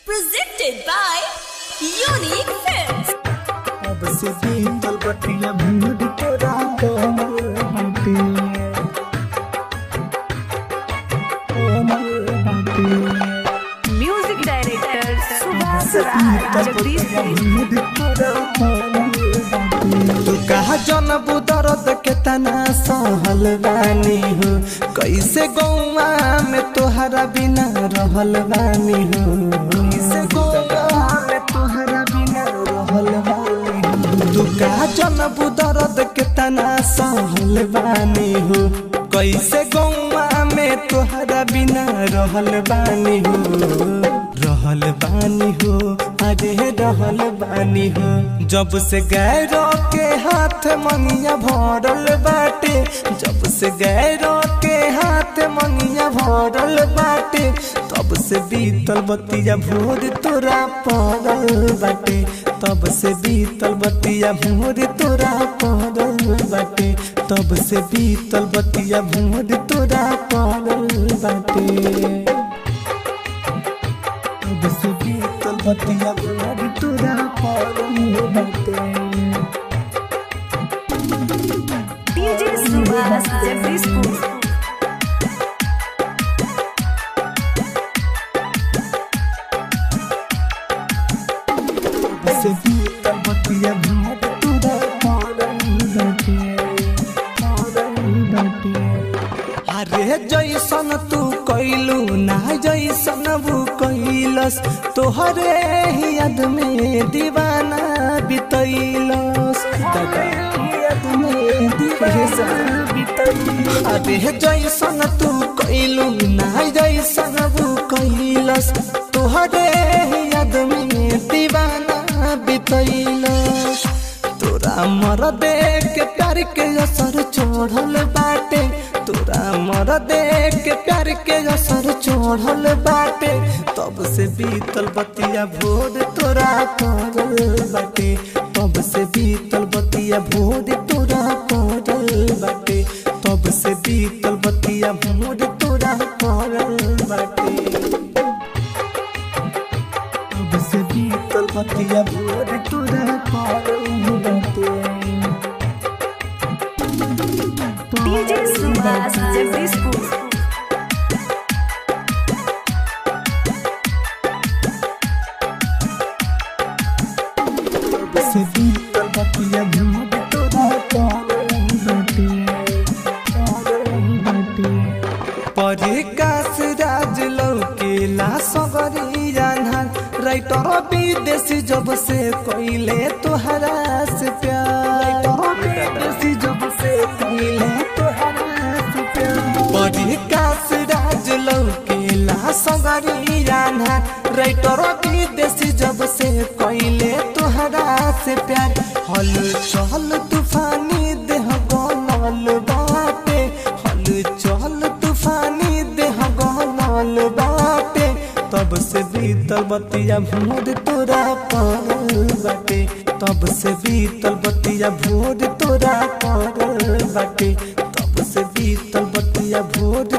Presented by Unique Films. अब से बीतल बटिया भूड तोरा बाटे म्यूजिक डायरेक्टर सुभाष राज जगदीश तू कहा जनबू दर्द के तना सहल बानी हो कैसे गौवा में तोहरा बिना रहल बानी हो कैसे गौवा में तोहरा बिना रहल बानी हो तू कहा जनबू दर्द के तना सहल बानी हो कैसे गौवा में तोहरा बिना रहल बानी हो अरे रहल बानी हो जब से गैरों के हाथ मंगिया भरल बाटे जब से गैरों के हाथ मंगिया भरल बाटे तब से बीतल बतिया भोर तोरा पड़ल बाटे तब से बीतल बतिया भोर तोरा पड़ल बाटे तब से बीतल बतिया भोर तोरा पड़ल बाटे बतिया भोर तोरा पड़ल बाटे डीजे सुभाष जगदीश से बीतल बतिया भोर तोरा पड़ल बाटे अरे जैसन तू कैलू ना जैसन वो कैलस तोहरे ही याद में दीवाना बितैलस अरे जैसन तू कैलू ना जैसन वो कैलस तोहरे ही याद में दीवाना बितैलस तोरा मर देख के प्यार के असर छोड़ल बाटे तोरा मर देख के प्यार के असर छोड़ल बाटे तब से बीतल बतिया भोर तोरा पड़ल बाटे तब से बीतल बतिया भोर तोरा पड़ल बाटे तब से बीतल बतिया भोर तोरा पड़ल बाटे तब से बीतल बतिया भोर तोरा पड़ल बाटे डीजे सुभाष जगदीश से बीतल बतिया भोर तोरा पड़ल बाटे परिकास राज लौकेला सगरी जानहर राइटर विदेशी जब से कोइले तोहरा से प्यार विदेशी जब से कोइले तोहरा से प्यार परिकास राज लौकेला सगरी जानहर राइटर विदेशी जब से कोइले तोहरा से प्यार हल चल तूफानी देह गनल बाटे हल चल तूफानी देह गनल बाटे तब से बीतल बतिया भोर तोरा पड़ल बाटे तब से बीतल बतिया भोर तोरा पड़ल बाटे तब से बीतल बतिया भोर